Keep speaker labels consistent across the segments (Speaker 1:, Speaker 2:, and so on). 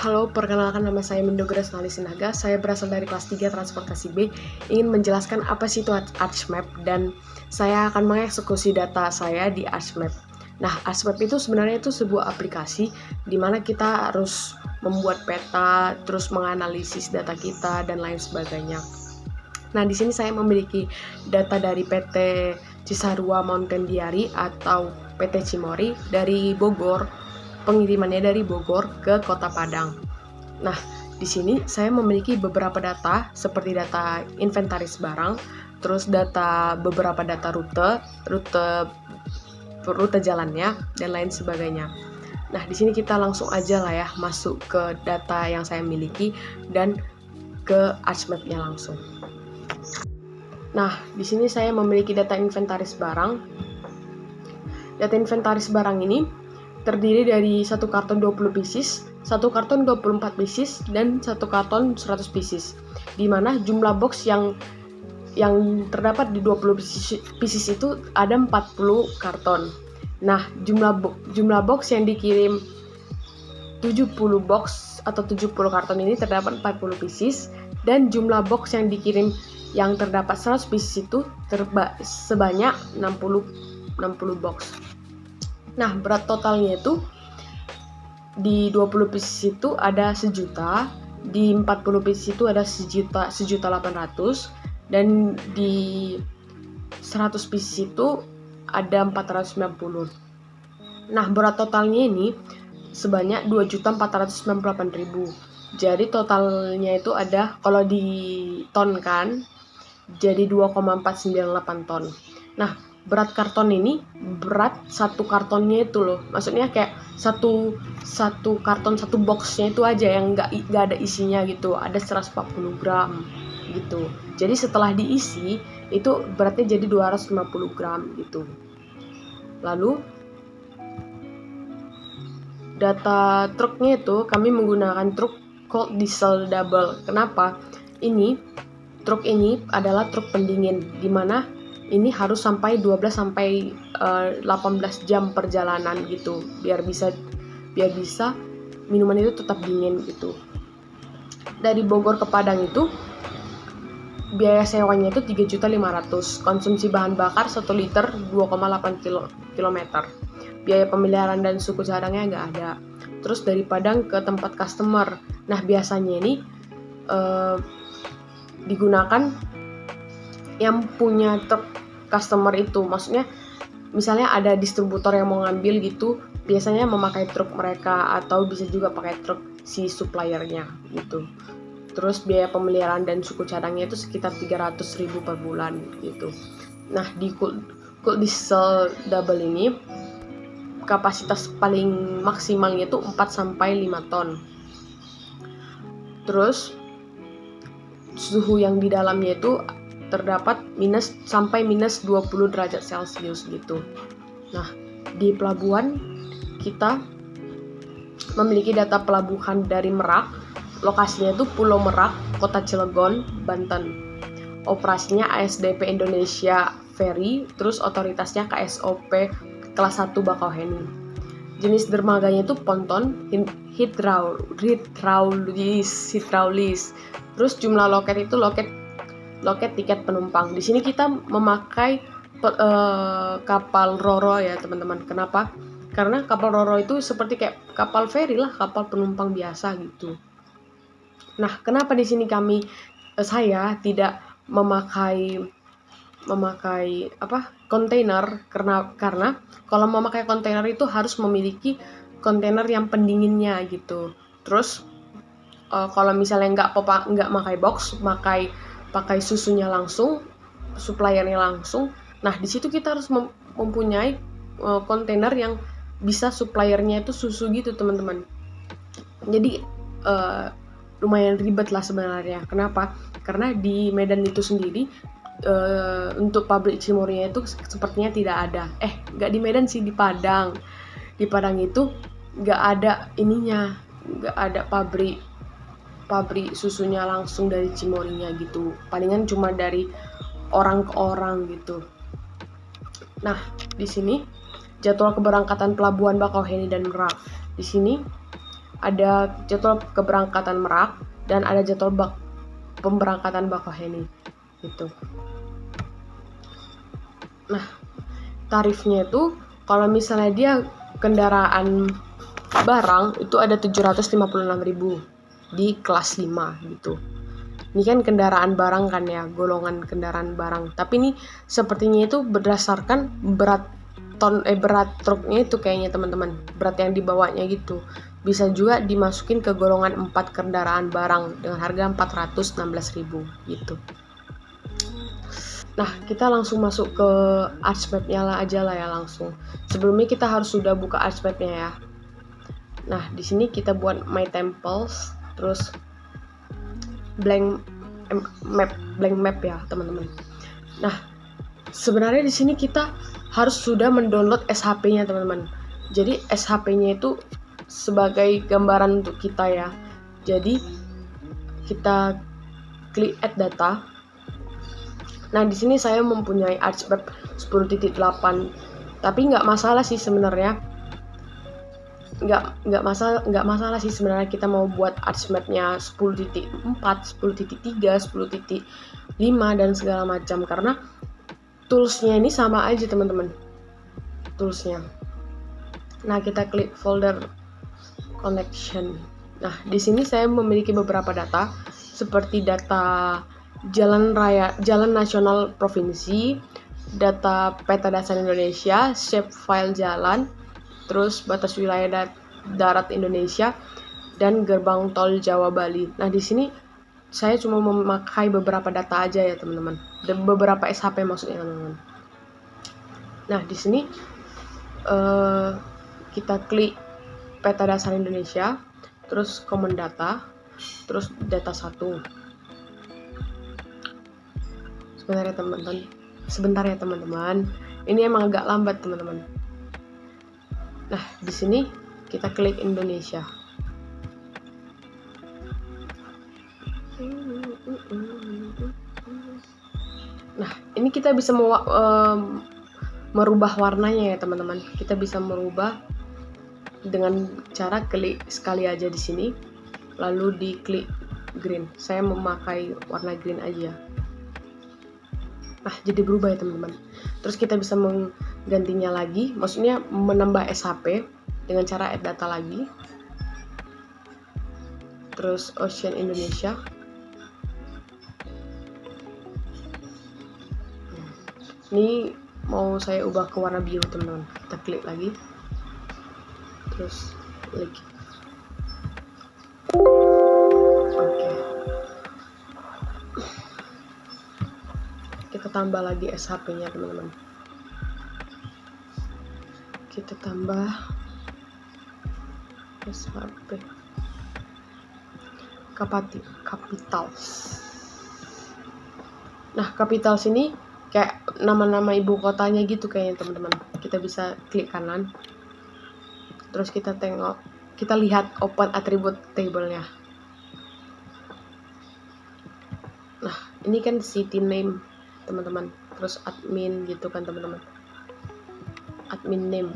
Speaker 1: Halo, perkenalkan nama saya Mindo Grace Sinaga. Saya berasal dari kelas 3 Transportasi B. Ingin menjelaskan apa sih itu ArchMap dan saya akan mengeksekusi data saya di ArchMap. Nah, ArchMap itu sebenarnya itu sebuah aplikasi di mana kita harus membuat peta, terus menganalisis data kita dan lain sebagainya. Nah, di sini saya memiliki data dari PT Cisarua Mountain Diary atau PT Cimory dari Bogor. Pengirimannya dari Bogor ke Kota Padang. Nah, di sini saya memiliki beberapa data seperti data inventaris barang, terus beberapa data rute jalannya dan lain sebagainya. Nah, di sini kita langsung aja lah ya masuk ke data yang saya miliki dan ke ArchMap-nya langsung. Nah, di sini saya memiliki data inventaris barang. Data inventaris barang ini terdiri dari satu karton 20 pieces, satu karton 24 pieces, dan satu karton 100 pieces. Di mana jumlah box yang terdapat di 20 pieces itu ada 40 karton. Nah, jumlah box yang dikirim 70 box atau 70 karton ini terdapat 40 pieces, dan jumlah box yang dikirim yang terdapat 100 pieces itu sebanyak 60 box. Nah, berat totalnya itu di 20 pieces itu ada 1 juta, di 40 pieces itu ada 1.800.000, dan di 100 pieces itu ada 490. Nah, berat totalnya ini sebanyak 2.498.000. Jadi totalnya itu ada, kalau ditonkan, jadi 2,498 ton. Nah, berat karton ini berat satu kartonnya itu loh, maksudnya kayak satu karton, satu boxnya itu aja yang nggak ada isinya gitu, ada 140 gram gitu. Jadi setelah diisi itu beratnya jadi 250 gram gitu. Lalu data truknya itu kami menggunakan truk cold diesel double. Kenapa? Truk ini adalah truk pendingin, dimana ini harus sampai 12 sampai 18 jam perjalanan gitu, biar bisa minuman itu tetap dingin gitu. Dari Bogor ke Padang itu biaya sewanya itu 3.500.000, konsumsi bahan bakar 1 liter 2,8 km. Biaya pemeliharaan dan suku cadangnya nggak ada. Terus dari Padang ke tempat customer, nah biasanya ini digunakan yang punya truk customer itu, maksudnya misalnya ada distributor yang mau ngambil gitu, biasanya memakai truk mereka atau bisa juga pakai truk si suppliernya gitu. Terus biaya pemeliharaan dan suku cadangnya itu sekitar 300.000 per bulan gitu. Nah, di cold diesel double ini kapasitas paling maksimalnya itu 4 sampai 5 ton. Terus suhu yang di dalamnya itu terdapat minus sampai minus 20 derajat Celcius gitu. Nah, di pelabuhan kita memiliki data pelabuhan dari Merak. Lokasinya itu Pulau Merak, Kota Cilegon, Banten. Operasinya ASDP Indonesia Ferry, terus otoritasnya KSOP kelas 1 Bakauheni. Jenis dermaganya itu ponton, hidraulis. Terus jumlah loket itu loket tiket penumpang. Di sini kita memakai kapal Roro ya teman-teman. Kenapa? Karena kapal Roro itu seperti kayak kapal feri lah, kapal penumpang biasa gitu. Nah, kenapa di sini saya tidak memakai kontainer? Karena kalau memakai kontainer itu harus memiliki kontainer yang pendinginnya gitu. Terus kalau misalnya nggak pakai box, pakai susunya langsung, suppliernya langsung. Nah, di situ kita harus mempunyai kontainer yang bisa suppliernya itu susu gitu, teman-teman. Jadi lumayan ribet lah sebenarnya. Kenapa? Karena di Medan itu sendiri untuk pabrik Cimory itu sepertinya tidak ada. Nggak di Medan sih, di Padang. Di Padang itu nggak ada nggak ada pabrik susunya langsung dari Cimory-nya gitu. Palingan cuma dari orang ke orang gitu. Nah, di sini jadwal keberangkatan pelabuhan Bakauheni dan Merak. Di sini ada jadwal keberangkatan Merak dan ada jadwal pemberangkatan Bakauheni gitu. Nah, tarifnya itu kalau misalnya dia kendaraan barang itu ada 756.000 di kelas 5 gitu. Ini kan kendaraan barang kan ya, golongan kendaraan barang. Tapi ini sepertinya itu berdasarkan berat truknya itu kayaknya teman-teman. Berat yang dibawanya gitu. Bisa juga dimasukin ke golongan 4 kendaraan barang dengan harga 416.000 gitu. Nah, kita langsung masuk ke Archmap-nya aja lah ya langsung. Sebelumnya kita harus sudah buka Archmap-nya ya. Nah, di sini kita buat My Temples, terus blank map ya, teman-teman. Nah, sebenarnya di sini kita harus sudah mendownload SHP-nya, teman-teman. Jadi SHP-nya itu sebagai gambaran untuk kita ya. Jadi kita klik add data. Nah, di sini saya mempunyai Archmap 10.8, tapi nggak masalah sih sebenarnya. Nggak masalah sih sebenarnya kita mau buat Archmap-nya 10.4, 10.3, 10.5 dan segala macam, karena tools-nya ini sama aja teman-teman. Tools-nya. Nah, kita klik folder connection. Nah, di sini saya memiliki beberapa data seperti data jalan nasional provinsi, data peta dasar Indonesia, shape file jalan, terus batas wilayah darat Indonesia, dan gerbang tol Jawa Bali. Nah, di sini saya cuma memakai beberapa data aja ya teman-teman, dan beberapa SHP maksudnya teman-teman. Nah, di sini kita klik peta dasar Indonesia, terus common data, terus data 1. Sebentar ya teman-teman. Ini emang agak lambat teman-teman. Nah, di sini kita klik Indonesia. Nah, ini kita bisa merubah warnanya ya teman-teman. Kita bisa merubah dengan cara klik sekali aja di sini, lalu diklik green. Saya memakai warna green aja. Nah, jadi berubah ya teman-teman. Terus kita bisa menggantinya lagi, maksudnya menambah SHP dengan cara add data lagi. Terus Ocean Indonesia. Ini mau saya ubah ke warna biru teman-teman. Kita klik lagi. Terus lagi. Oke. Kita tambah lagi SHP-nya teman-teman. Kita tambah SHP Capitals. Nah, Capitals ini kayak nama-nama ibu kotanya gitu kayaknya teman-teman. Kita bisa klik kanan. Terus kita tengok, kita lihat open attribute table-nya. Nah, ini kan city name teman-teman, terus admin gitu kan teman-teman, admin name.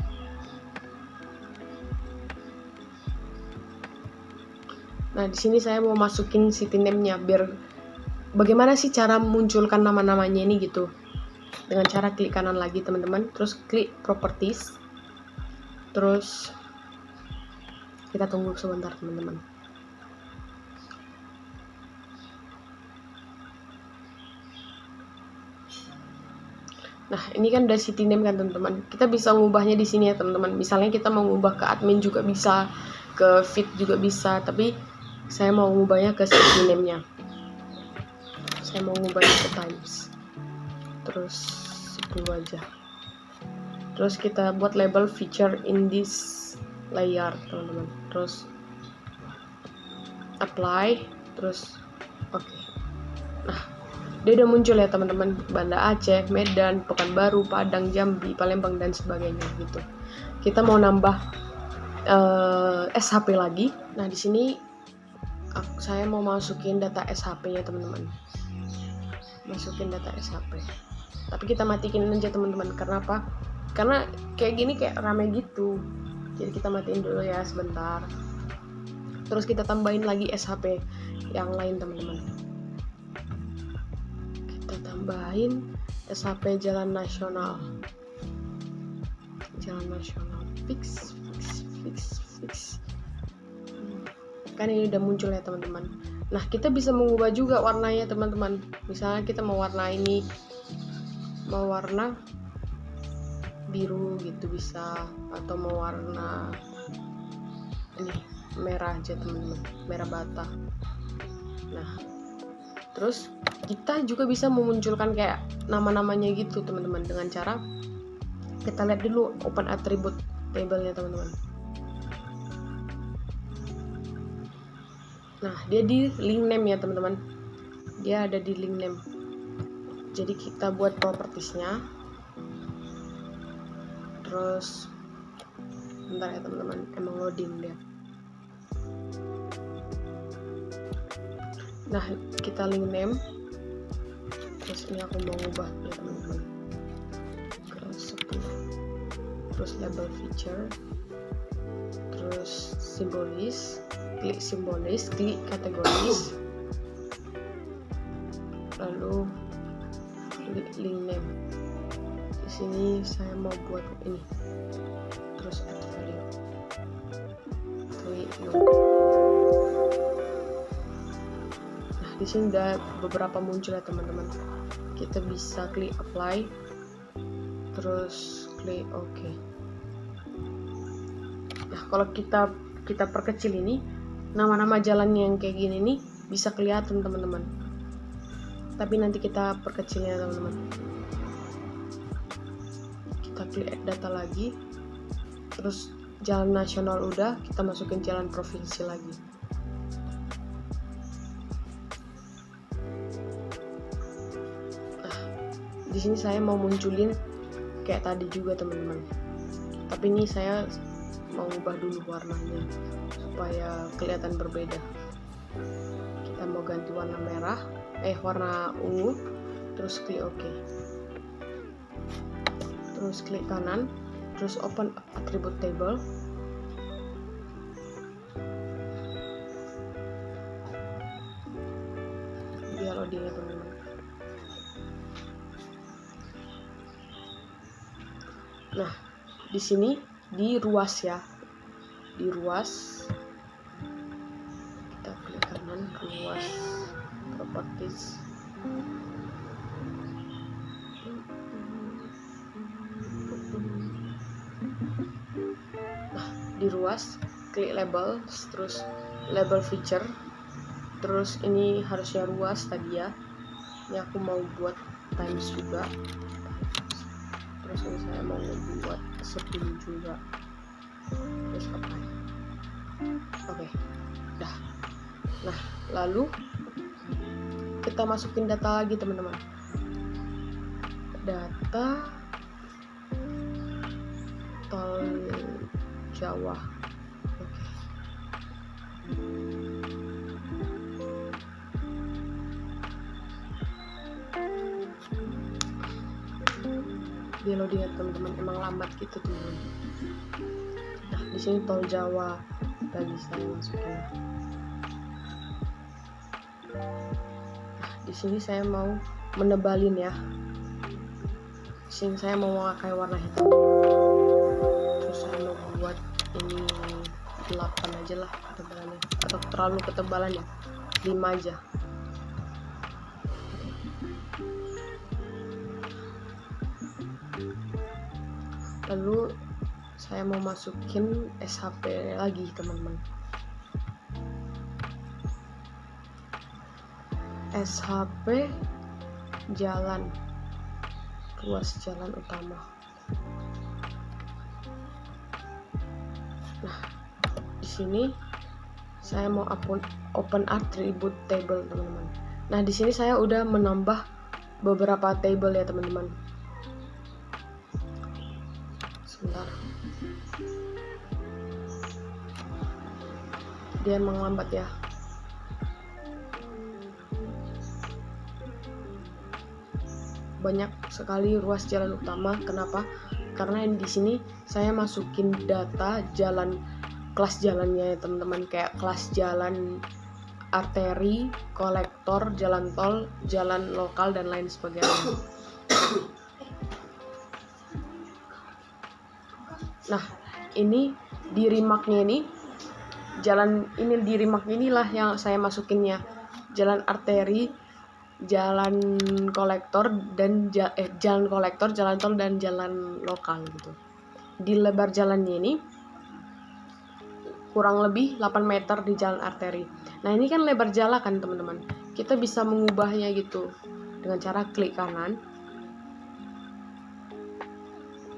Speaker 1: Nah, di sini saya mau masukin city name-nya, biar bagaimana sih cara munculkan nama-namanya ini gitu. Dengan cara klik kanan lagi teman-teman, terus klik properties, terus kita tunggu sebentar teman-teman. Nah, ini kan udah city name kan teman-teman. Kita bisa ngubahnya di sini ya teman-teman. Misalnya kita mau ngubah ke admin juga bisa, ke feed juga bisa, tapi saya mau ngubahnya ke city name-nya. Saya mau ngubahnya ke times. Terus 10 aja. Terus kita buat label feature in this layer teman-teman. Terus apply, terus oke. Nah, dia udah muncul ya teman-teman, Banda Aceh, Medan, Pekanbaru, Padang, Jambi, Palembang dan sebagainya gitu. Kita mau nambah SHP lagi. Nah, di sini saya mau masukin data SHP-nya teman-teman. Masukin data SHP. Tapi kita matiin aja teman-teman. Karena apa? Karena kayak gini kayak rame gitu. Jadi kita matiin dulu ya sebentar. Terus kita tambahin lagi SHP yang lain teman-teman. Kita tambahin SHP jalan nasional. Jalan nasional fix. Kan ini udah muncul ya teman-teman. Nah, kita bisa mengubah juga warnanya teman-teman. Misalnya kita mau warna ini, mau warna biru gitu bisa, atau mau warna ini merah aja teman-teman, merah bata. Nah, terus kita juga bisa memunculkan kayak nama-namanya gitu teman-teman, dengan cara kita lihat dulu open attribute table-nya teman-teman. Nah, dia di link name ya teman-teman, dia ada di link name. Jadi kita buat propertiesnya, terus bentar ya teman-teman, emang loading dia. Nah, kita link name, terus ini aku mau ubah ya teman-teman ke 10, terus label feature, terus simbolis, klik simbolis, klik kategoris, lalu klik link name. Di sini saya mau buat ini, terus add value, klik no. Nah, di sini udah beberapa muncul ya teman-teman. Kita bisa klik apply, terus klik OK. Nah, kalau kita perkecil ini, nama-nama jalan yang kayak gini nih bisa kelihatan teman-teman. Tapi nanti kita perkecilnya teman-teman. Kita klik add data lagi, terus jalan nasional udah, kita masukin jalan provinsi lagi. Nah, di sini saya mau munculin kayak tadi juga teman-teman. Tapi ini saya mau ubah dulu warnanya supaya kelihatan berbeda. Kita mau ganti warna merah, warna ungu, terus klik OK. Terus klik kanan, terus open attribute table. Dia loading ya teman-teman. Nah, di sini di ruas ya, di ruas kita klik kanan, ruas properties. Nah, di ruas klik label, terus label feature, terus ini harusnya ruas tadi ya, ini aku mau buat times juga, terus ini saya mau buat 10 juga, terus apply. Oke, dah. Nah, lalu kita masukin data lagi teman-teman, data tol Jawa. Oke. Dia loading ya teman-teman, emang lambat gitu teman-teman. Nah, di sini tol Jawa tadi saya masukin. Nah, di sini saya mau menebalin ya. Di sini saya mau memakai warna hitam. Terus saya mau buat ini 8 aja lah ketebalannya, atau terlalu ketebalan ya, 5 aja. Lalu saya mau masukin SHP lagi teman-teman. SHP jalan, ruas jalan utama. Nah, di sini saya mau open attribute table teman-teman. Nah, di sini saya udah menambah beberapa table ya teman-teman. Sebentar, dia emang lambat ya. Banyak sekali ruas jalan utama. Kenapa? Karena di sini saya masukin data jalan kelas jalannya ya teman-teman, kayak kelas jalan arteri, kolektor, jalan tol, jalan lokal, dan lain sebagainya. Nah, ini di remarknya ini, jalan ini di remark inilah yang saya masukinnya. Jalan arteri, jalan kolektor, dan jalan kolektor, jalan tol, dan jalan lokal gitu. Di lebar jalannya ini kurang lebih 8 meter di jalan arteri. Nah, ini kan lebar jalan kan teman-teman. Kita bisa mengubahnya gitu dengan cara klik kanan.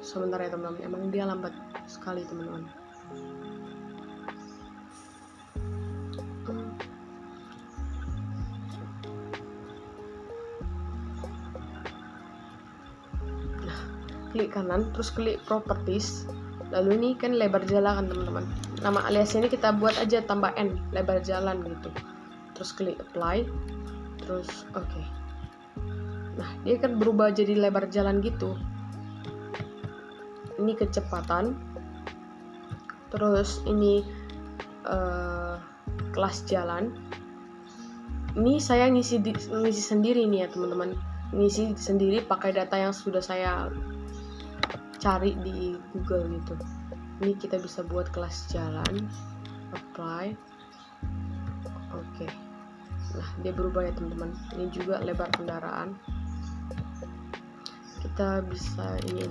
Speaker 1: Sebentar ya teman-teman, emang dia lambat sekali teman-teman. Nah, klik kanan, terus klik properties. Lalu ini kan lebar jalan kan teman-teman. Nama aliasnya ini kita buat aja tambah N, lebar jalan gitu. Terus klik apply, terus oke. Nah, dia kan berubah jadi lebar jalan gitu. Ini kecepatan. Terus ini kelas jalan. Ini saya ngisi sendiri nih ya teman-teman. Ngisi sendiri pakai data yang sudah saya cari di Google gitu. Ini kita bisa buat kelas jalan, apply, oke. Nah, dia berubah ya teman-teman. Ini juga lebar kendaraan. Kita bisa ini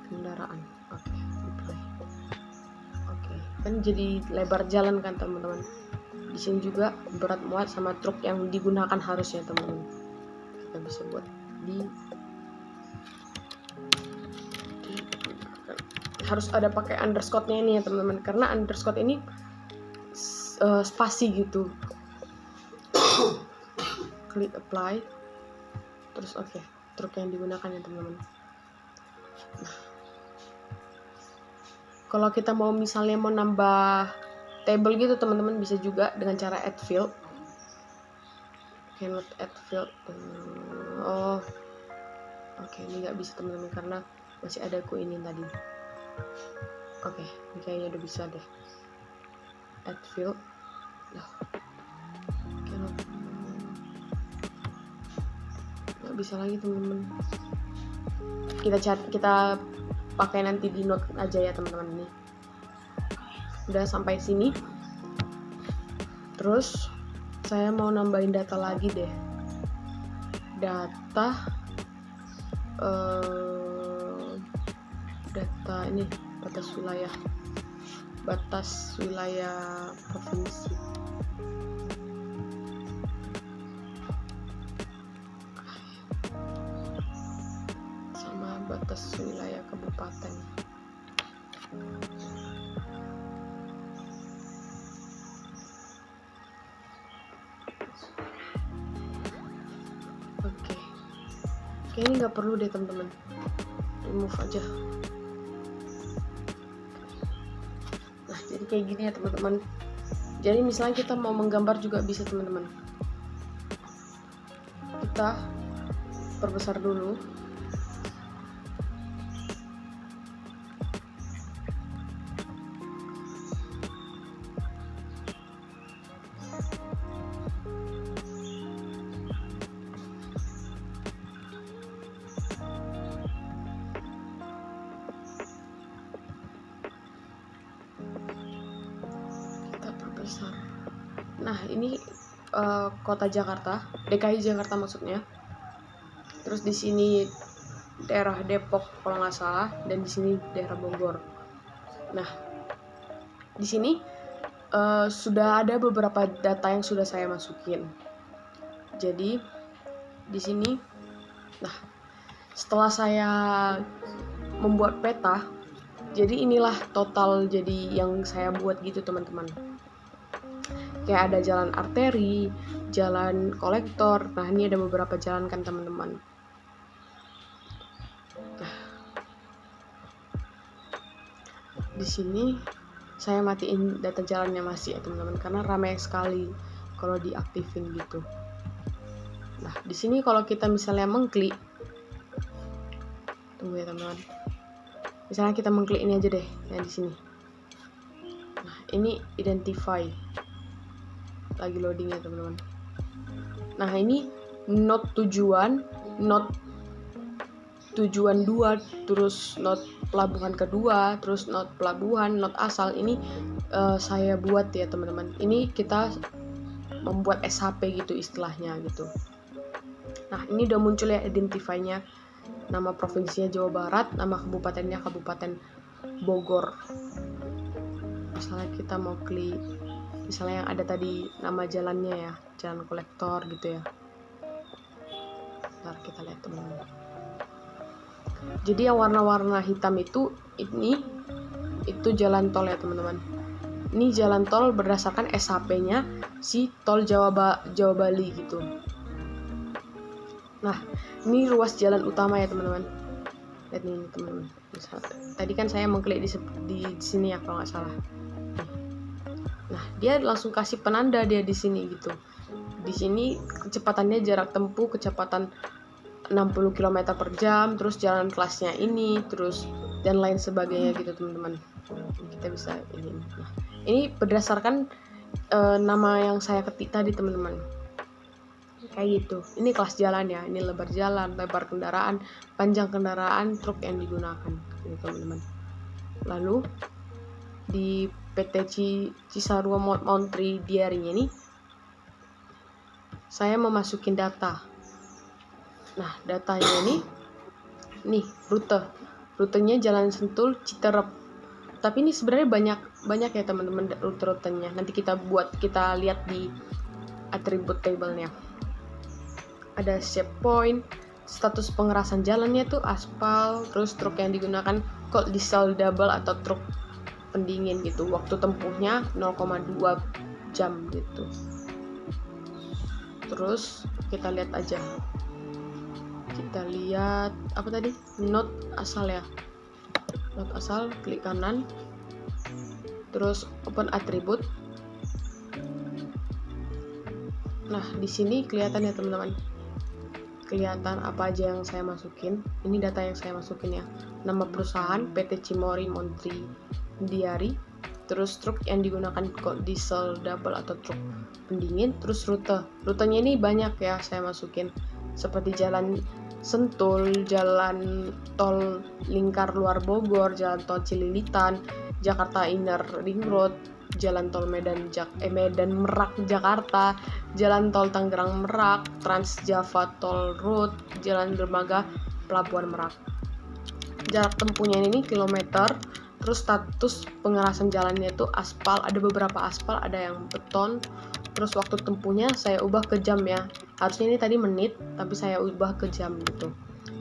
Speaker 1: kendaraan, oke, apply, oke. Kan jadi lebar jalan kan teman-teman. Di sini juga berat muat sama truk yang digunakan harusnya teman-teman. Kita bisa buat harus ada pakai underscore-nya ini ya teman-teman, karena underscore ini spasi gitu. Klik apply, terus oke, truk yang digunakan ya teman-teman. Nah, kalau kita mau misalnya mau nambah table gitu teman-teman, bisa juga dengan cara add field. Cannot add field. Oke, ini nggak bisa teman-teman karena masih ada ini tadi. Oke, ini kayaknya udah bisa deh. Add field. Nggak bisa lagi teman-teman. Kita pakai nanti di note aja ya teman-teman. Ini udah sampai sini. Terus saya mau nambahin data lagi deh. Data ini batas wilayah provinsi. Sama batas wilayah kabupaten. Oke, ini nggak perlu deh teman-teman, remove aja. Nah, jadi kayak gini ya teman-teman. Jadi misalnya kita mau menggambar juga bisa teman-teman. Kita perbesar dulu. Nah, ini kota Jakarta, DKI Jakarta maksudnya. Terus di sini daerah Depok kalau nggak salah, dan di sini daerah Bogor. Nah, di sini sudah ada beberapa data yang sudah saya masukin. Jadi di sini, nah setelah saya membuat peta, jadi inilah total jadi yang saya buat gitu teman-teman. Kayak ada jalan arteri, jalan kolektor. Nah, ini ada beberapa jalan kan teman-teman. Nah, di sini saya matiin data jalannya masih ya teman-teman, karena ramai sekali kalau diaktifin gitu. Nah, di sini kalau kita misalnya mengklik, tunggu ya teman-teman. Misalnya kita mengklik ini aja deh, yang di sini. Nah, ini identify, lagi loading ya teman-teman. Nah ini node tujuan, node tujuan 2, terus node pelabuhan kedua, terus node pelabuhan, node asal. Ini saya buat ya teman-teman. Ini kita membuat SHP gitu istilahnya gitu. Nah ini udah muncul ya identify-nya, nama provinsinya Jawa Barat, nama kabupatennya Kabupaten Bogor. Misalnya kita mau klik, misalnya yang ada tadi nama jalannya ya, jalan kolektor gitu ya. Ntar kita lihat teman-teman. Jadi yang warna-warna hitam itu jalan tol ya teman-teman. Ini jalan tol berdasarkan SHP-nya si tol Jawa Bali gitu. Nah, ini ruas jalan utama ya teman-teman. Lihat nih teman-teman. Tadi kan saya mengklik di sini ya kalau nggak salah. Nah, dia langsung kasih penanda dia di sini gitu. Di sini kecepatannya jarak tempuh kecepatan 60 km per jam, terus jalan kelasnya ini, terus dan lain sebagainya gitu teman-teman. Kita bisa ini. Nah, ini berdasarkan nama yang saya ketik tadi teman-teman. Kayak gitu. Ini kelas jalan ya. Ini lebar jalan, lebar kendaraan, panjang kendaraan, truk yang digunakan gitu teman-teman. Lalu di PT Cisarua Montri Diary-nya ini saya memasukin data. Nah, datanya ini nih rutenya Jalan Sentul Citerep. Tapi ini sebenarnya banyak ya teman-teman rute-rutenya. Nanti kita lihat di atribut table-nya. Ada shape point, status pengerasan jalannya tuh aspal, terus truk yang digunakan kok diesel double atau truk pendingin gitu. Waktu tempuhnya 0,2 jam gitu. Terus kita lihat aja. Kita lihat apa tadi? Node asal ya. Node asal, klik kanan. Terus open atribut. Nah, di sini kelihatan ya teman-teman. Kelihatan apa aja yang saya masukin. Ini data yang saya masukin ya. Nama perusahaan PT Cimori Montri Diary. Terus truk yang digunakan kok diesel double atau truk pendingin. Terus rutenya ini banyak ya saya masukin. Seperti Jalan Sentul, Jalan Tol Lingkar Luar Bogor, Jalan Tol Cililitan, Jakarta Inner Ring Road, Jalan Tol Medan Merak Jakarta, Jalan Tol Tangerang Merak, Trans Java Toll Road, Jalan Dermaga Pelabuhan Merak. Jarak tempuhnya ini kilometer. Terus status pengerasan jalannya itu aspal, ada beberapa aspal, ada yang beton. Terus waktu tempuhnya saya ubah ke jam ya. Harusnya ini tadi menit, tapi saya ubah ke jam gitu.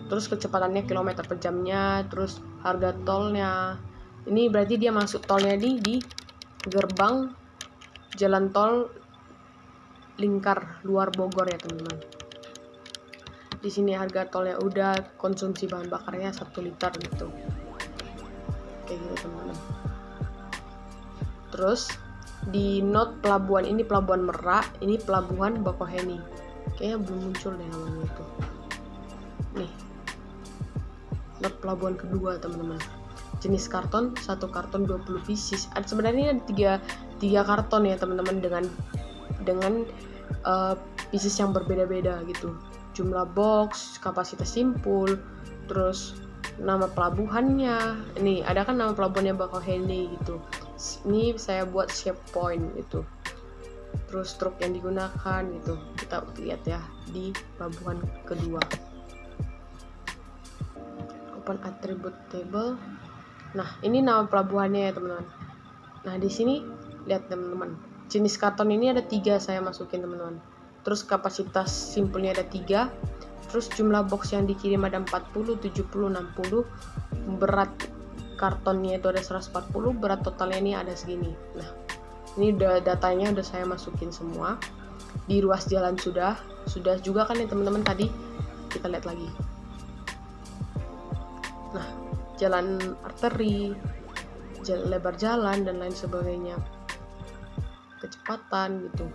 Speaker 1: Terus kecepatannya kilometer per jamnya, terus harga tolnya. Ini berarti dia masuk tolnya di gerbang jalan tol Lingkar Luar Bogor ya teman-teman. Di sini harga tolnya udah, konsumsi bahan bakarnya 1 liter gitu. Kayak gitu teman-teman. Terus di not pelabuhan ini pelabuhan Merak, ini pelabuhan Bakauheni. Kayaknya belum muncul deh namanya itu. Nih. Not pelabuhan kedua teman-teman. Jenis karton 1 karton 20 pieces. Sebenarnya ada 3 karton ya teman-teman dengan pieces yang berbeda-beda gitu. Jumlah box, kapasitas simpul, terus nama pelabuhannya. Ini ada kan nama pelabuhannya Bakauheni gitu. Ini saya buat shape point gitu. Terus truk yang digunakan gitu. Kita lihat ya di pelabuhan kedua. Open attribute table. Nah, ini nama pelabuhannya ya, teman-teman. Nah, di sini lihat teman-teman. Jenis karton ini ada 3 saya masukin, teman-teman. Terus kapasitas simpulnya ada 3. Terus jumlah box yang dikirim ada 40, 70, 60. Berat kartonnya itu ada 140, berat totalnya ini ada segini. Nah, ini datanya udah saya masukin semua. Di ruas jalan sudah juga kan ya teman-teman tadi. Kita lihat lagi. Nah, jalan arteri, lebar jalan dan lain sebagainya. Kecepatan gitu.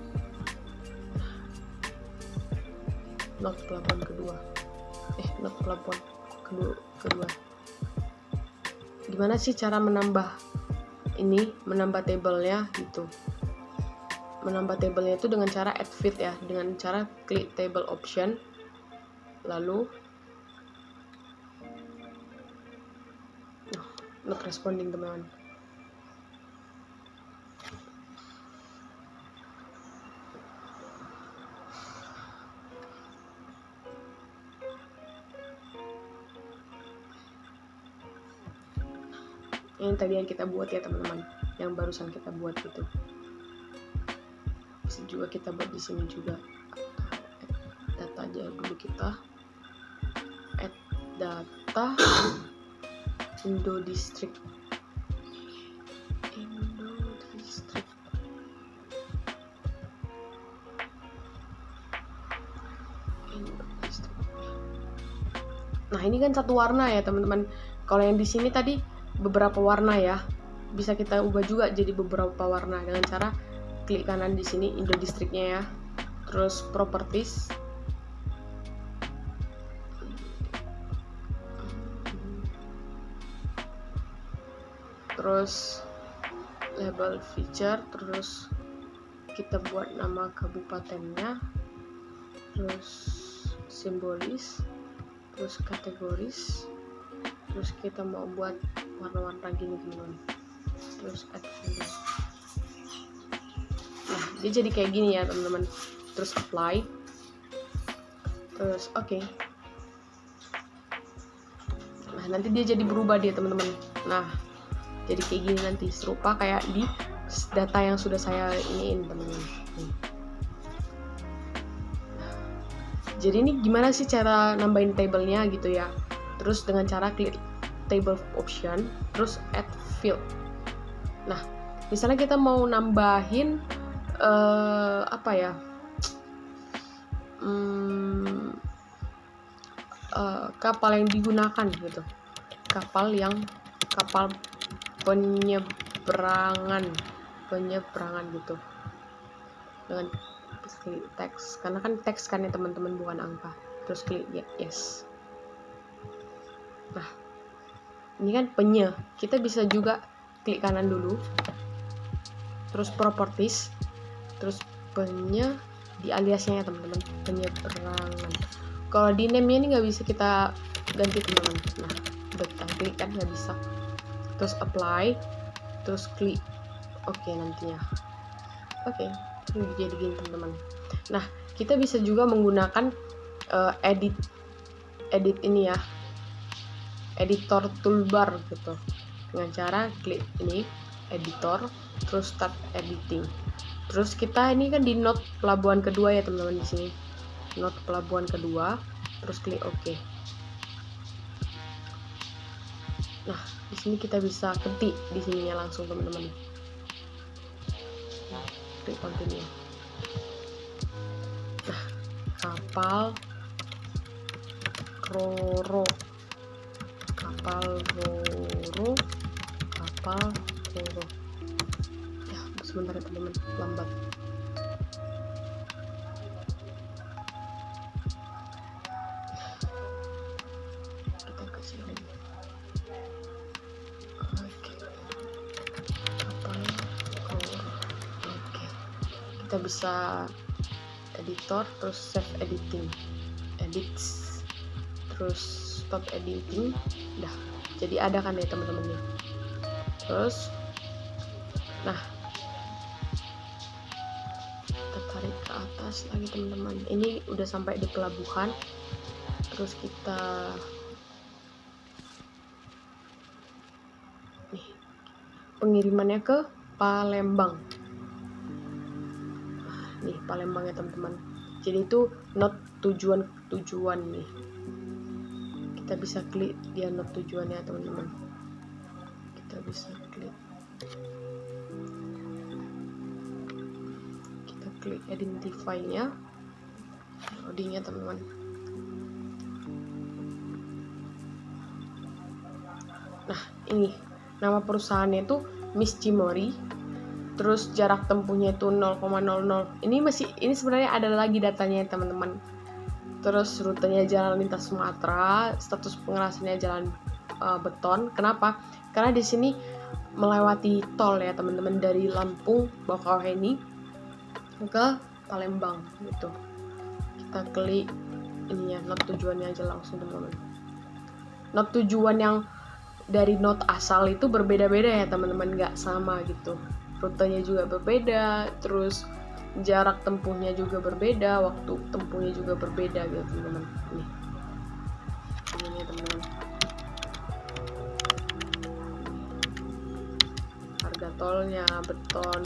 Speaker 1: Not pelabuhan kedua. Not pelabuhan kedua. Gimana sih cara menambah ini menambah tabelnya gitu. Menambah tabelnya itu dengan cara add field ya, dengan cara klik table option, lalu not responding teman-teman. Yang tadi yang kita buat ya teman-teman, yang barusan kita buat itu. Bisa juga kita buat di sini juga. Data aja dulu kita. Add data Indo District. Nah, ini kan satu warna ya teman-teman. Kalau yang di sini tadi beberapa warna ya. Bisa kita ubah juga jadi beberapa warna dengan cara klik kanan di sini Indo District-nya ya. Terus properties. Terus label feature, terus kita buat nama kabupatennya, terus simbolis, terus kategoris, terus kita mau buat warna-warna gini teman-teman, terus add value. Nah, dia jadi kayak gini ya teman-teman. Terus apply, terus oke. Nah, nanti dia jadi berubah dia teman-teman. Nah, jadi kayak gini nanti, serupa kayak di data yang sudah saya iniin teman-teman. Jadi ini gimana sih cara nambahin tabelnya gitu ya. Terus dengan cara klik table option, terus add field. Nah, misalnya kita mau nambahin apa ya, kapal yang digunakan gitu, kapal penyeberangan gitu, dengan klik teks, karena kan teks kan ya teman-teman, bukan angka. Terus klik yes. Nah, ini kan kita bisa juga klik kanan dulu, terus properties, terus di aliasnya ya teman-teman, penyeberangan. Kalau di name-nya ini nggak bisa kita ganti teman-teman. Nah, kita klik kan nggak bisa. Terus apply, terus klik oke nantinya. Oke, jadi gini teman-teman. Nah, kita bisa juga menggunakan edit ini ya, editor toolbar gitu, dengan cara klik ini editor, terus start editing. Terus kita ini kan di note pelabuhan kedua ya teman-teman, di sini note pelabuhan kedua, terus klik oke. Nah, di sini kita bisa ketik di sininya langsung teman-teman. Nah, klik continue. Nah, kapal roro, ya sebentar ya teman-teman, lambat. Kita kasih lagi. Oke, kapal roro. Oke, kita bisa editor, terus save editing, edits, terus stop editing. Udah jadi ada kan ya teman-teman ya. Terus nah, kita tarik ke atas lagi teman-teman. Ini udah sampai di pelabuhan. Terus kita nih, pengirimannya ke Palembang. Nih Palembang ya teman-teman. Jadi itu not tujuan nih. Kita bisa klik dia not tujuannya teman-teman. Kita bisa klik identify-nya, loading-nya teman-teman. Nah, ini nama perusahaannya itu Miss Cimori. Terus jarak tempuhnya itu 0,00. Ini sebenarnya ada lagi datanya teman-teman. Terus rutenya jalan lintas Sumatera, status pengerasannya jalan beton. Kenapa? Karena di sini melewati tol ya teman-teman, dari Lampung Bakauheni ke Palembang gitu. Kita klik ininya, not tujuannya aja langsung teman-teman. Not tujuan yang dari not asal itu berbeda-beda ya teman-teman, nggak sama gitu. Rutenya juga berbeda, terus jarak tempuhnya juga berbeda, waktu tempuhnya juga berbeda gitu teman-teman. Ini teman-teman, harga tolnya, beton.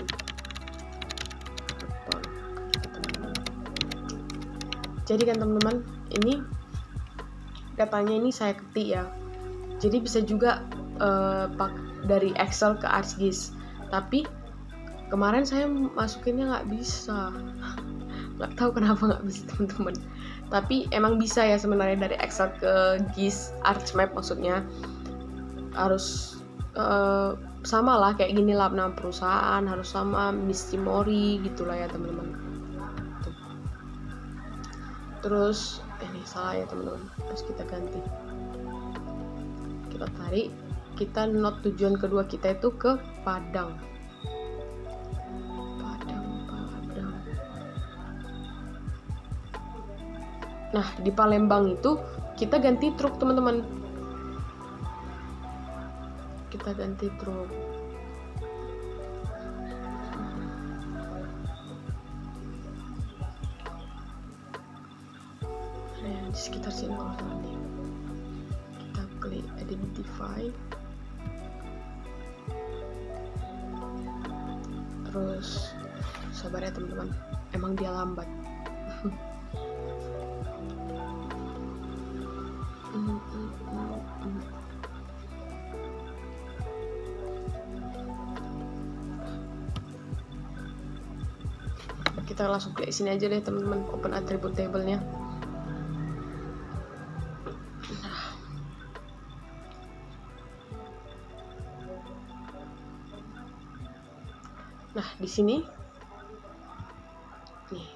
Speaker 1: Jadi kan teman-teman, ini datanya ini saya ketik ya, jadi bisa juga dari Excel ke ArcGIS, tapi kemarin saya masukinnya nggak bisa. Nggak tahu kenapa nggak bisa teman-teman, tapi emang bisa ya sebenarnya dari Excel ke GIS, ArcMap maksudnya. Harus sama lah kayak gini lah, nama perusahaan harus sama, Mistimori gitulah ya teman-teman. Terus ini salah ya teman-teman, terus kita ganti, kita tarik, kita not tujuan kedua kita itu ke Padang. Nah di Palembang itu kita ganti truk teman-teman, kita ganti truk. Di sekitar sini kalau salah, kita klik identify, terus sabar ya teman-teman, emang dia lambat. Kita langsung klik sini aja deh teman-teman, open attribute table-nya. Nah, di sini nih,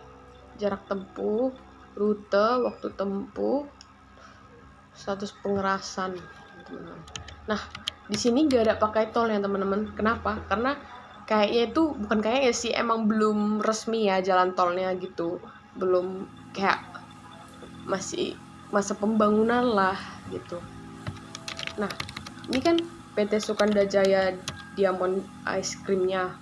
Speaker 1: jarak tempuh, rute, waktu tempuh, status pengerasan, teman-teman. Nah, di sini gak ada pakai tol ya, teman-teman. Kenapa? Karena kayaknya itu bukan kayaknya sih, emang belum resmi ya jalan tolnya gitu. Belum, kayak masih masa pembangunan lah gitu. Nah, ini kan PT Sukanda Jaya Diamond Ice Cream-nya.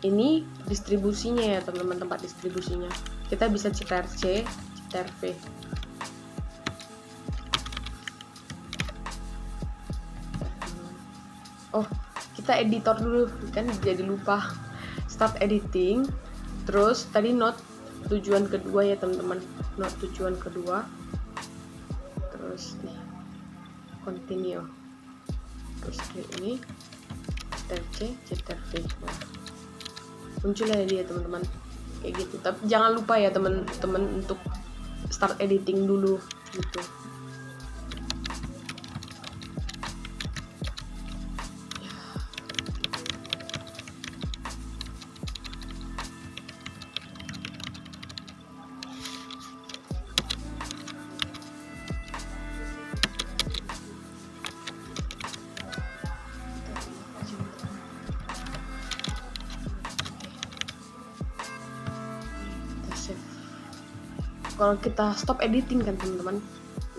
Speaker 1: Ini distribusinya ya teman-teman, tempat distribusinya. Kita bisa Citer C, Citer V. Oh, kita editor dulu kan, jadi lupa. Start editing. Terus tadi not tujuan kedua ya teman-teman, not tujuan kedua. Terus nih, continue. Terus klik ini, Citer C, Citer V. Nah, munculnya dia teman-teman kayak gitu. Tapi jangan lupa ya teman-teman untuk start editing dulu gitu. Kalau kita stop editing kan teman-teman,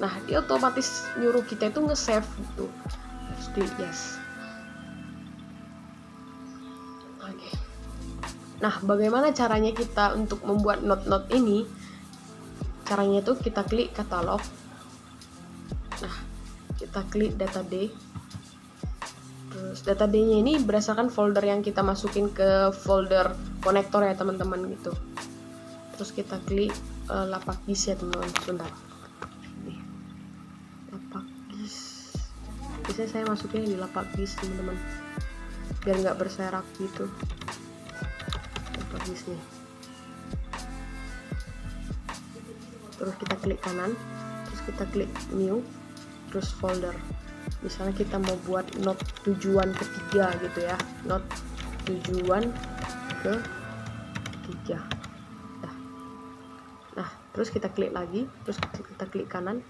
Speaker 1: nah dia otomatis nyuruh kita itu nge-save gitu. Terus klik yes. Oke. Nah, bagaimana caranya kita untuk membuat not-not ini? Caranya itu kita klik katalog. Nah, kita klik data D. Terus data D-nya ini berdasarkan folder yang kita masukin ke folder konektor ya teman-teman gitu. Terus kita klik lapak GIS ya teman-teman. Sebentar. Nih. Lapak GIS. Biasanya saya masukin di lapak GIS teman-teman, biar nggak berserak gitu. Lapak GIS nih. Terus kita klik kanan. Terus kita klik new. Terus folder. Misalnya kita mau buat not tujuan ketiga gitu ya. Not tujuan ketiga. Nah, terus kita klik lagi, terus kita klik kanan,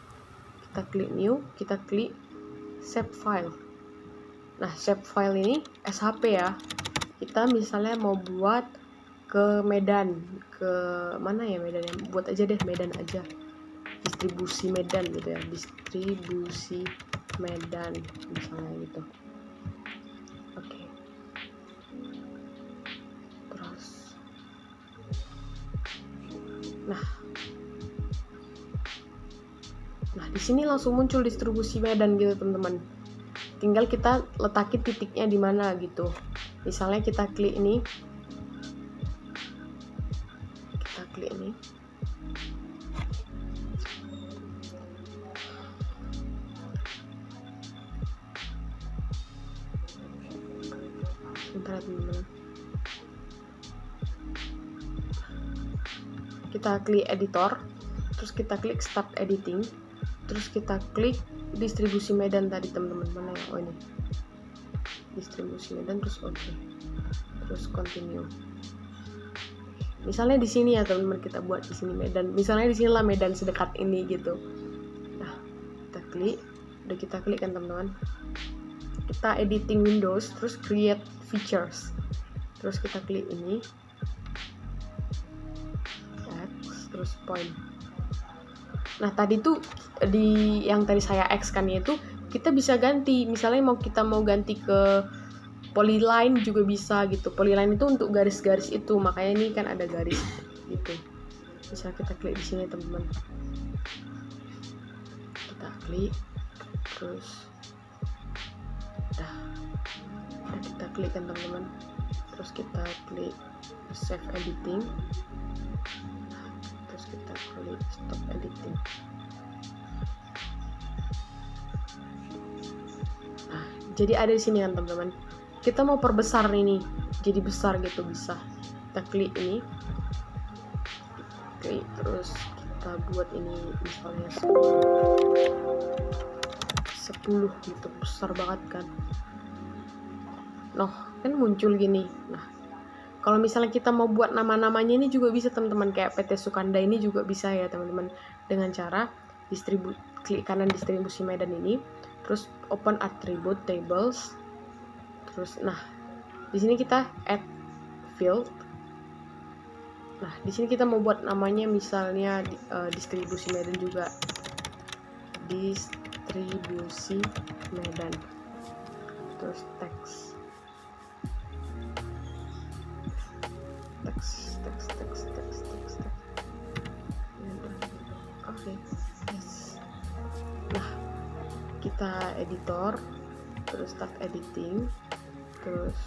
Speaker 1: kita klik new, kita klik save file. Nah, shape file ini SHP ya. Kita misalnya mau buat ke Medan, ke mana ya Medan ya? Buat aja deh Medan aja. Distribusi Medan gitu ya. Distribusi Medan misalnya gitu. Oke. Terus Nah, di sini langsung muncul distribusi Medan gitu, teman-teman. Tinggal kita letakin titiknya di mana gitu. Misalnya kita klik ini. Sebentar, teman-teman. Kita klik editor, terus kita klik start editing, terus kita klik distribusi Medan tadi, teman-teman. Mana ya? Oh, ini distribusi Medan, terus oke. Terus continue. Misalnya di sini ya teman-teman, kita buat di sini Medan. Misalnya di sinilah Medan sedekat ini gitu. Nah, kita klik, udah kita klik kan teman-teman. Kita editing Windows, terus create features. Terus kita klik ini. X, terus point. Nah, tadi tuh di yang tadi saya X kan itu kita bisa ganti. Misalnya kita mau ganti ke polyline juga bisa gitu. Polyline itu untuk garis-garis itu, makanya ini kan ada garis gitu. Bisa kita klik di sini teman-teman. Kita klik, terus udah kita klik kan teman-teman. Terus kita klik save editing. Terus kita klik stop editing. Nah, jadi ada di sini kan teman-teman. Kita mau perbesar ini jadi besar gitu, bisa. Kita klik ini. Oke, terus kita buat ini misalnya 10 gitu, besar banget kan. Noh, kan muncul gini. Nah, kalau misalnya kita mau buat nama-namanya ini juga bisa teman-teman, kayak PT Sukanda ini juga bisa ya teman-teman, dengan cara klik kanan distribusi Medan ini, terus open attribute tables, terus nah di sini kita add field. Nah, di sini kita mau buat namanya misalnya distribusi Medan juga, distribusi Medan, terus teks. Oke, yes. Nah, kita editor, terus start editing, terus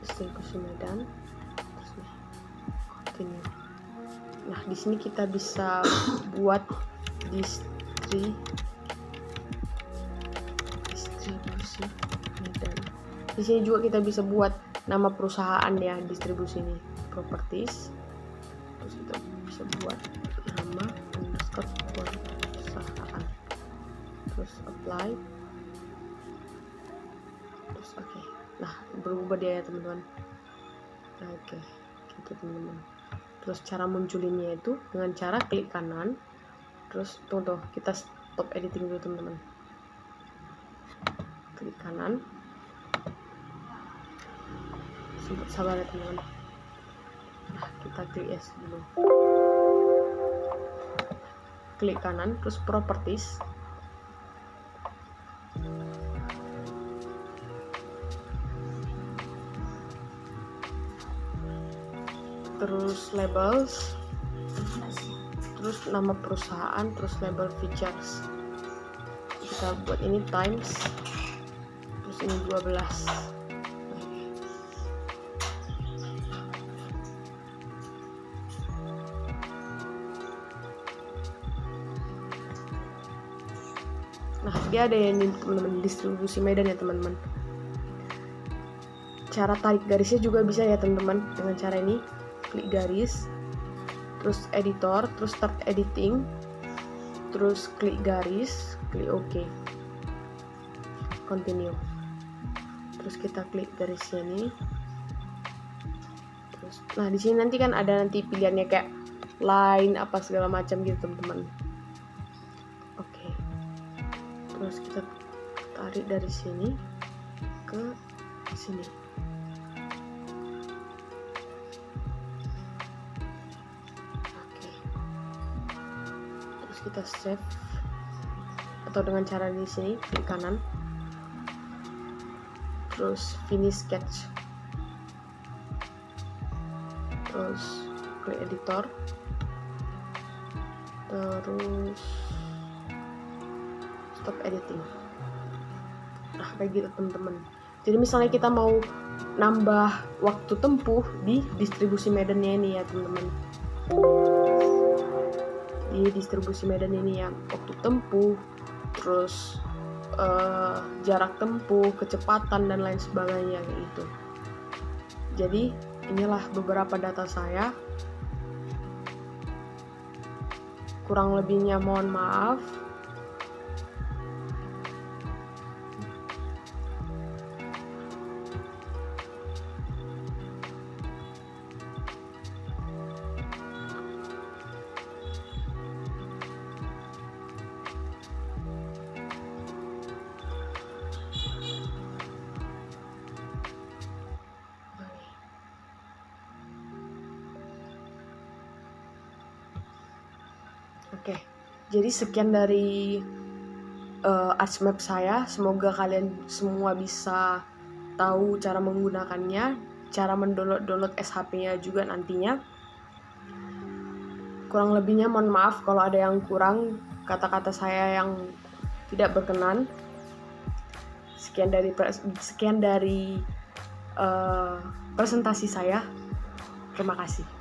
Speaker 1: distribusi Medan, terus nih continue. Nah, di sini kita bisa buat distribusi Medan. Di sini juga kita bisa buat nama perusahaan ya, distribusi ini, properties. Terus kita bisa buat nama underscore perusahaan. Terus apply. Terus oke. Nah, berubah dia ya teman-teman. Oke, gitu teman-teman. Terus cara munculinnya itu dengan cara klik kanan. Terus tuh kita stop editing dulu teman-teman. Klik kanan. Sabar ya teman-teman. Nah, kita klik yes dulu. Klik kanan, terus properties. Terus labels, terus nama perusahaan, terus label features. Kita buat ini times, terus ini 12. Nah, dia ada yang teman-teman distribusi Medan ya teman-teman. Cara tarik garisnya juga bisa ya teman-teman, dengan cara ini. Klik garis, terus editor, terus start editing, terus klik garis, klik OK, continue. Terus kita klik garisnya ini. Terus, nah di sini nanti kan ada nanti pilihannya kayak line apa segala macam gitu teman-teman. Oke. Terus kita tarik dari sini ke sini. Oke. Terus kita save atau dengan cara di sini klik kanan. Terus finish sketch. Terus klik editor. Terus stop editing. Nah, kayak gitu teman-teman. Jadi misalnya kita mau nambah waktu tempuh di distribusi medannya ini ya teman-teman. Di distribusi medan ini ya, waktu tempuh, terus jarak tempuh, kecepatan dan lain sebagainya kayak gitu. Jadi inilah beberapa data saya. Kurang lebihnya mohon maaf. Oke, jadi sekian dari ArchMap saya. Semoga kalian semua bisa tahu cara menggunakannya, cara mendownload SHP-nya juga nantinya. Kurang lebihnya mohon maaf kalau ada yang kurang, kata-kata saya yang tidak berkenan. Sekian dari presentasi saya. Terima kasih.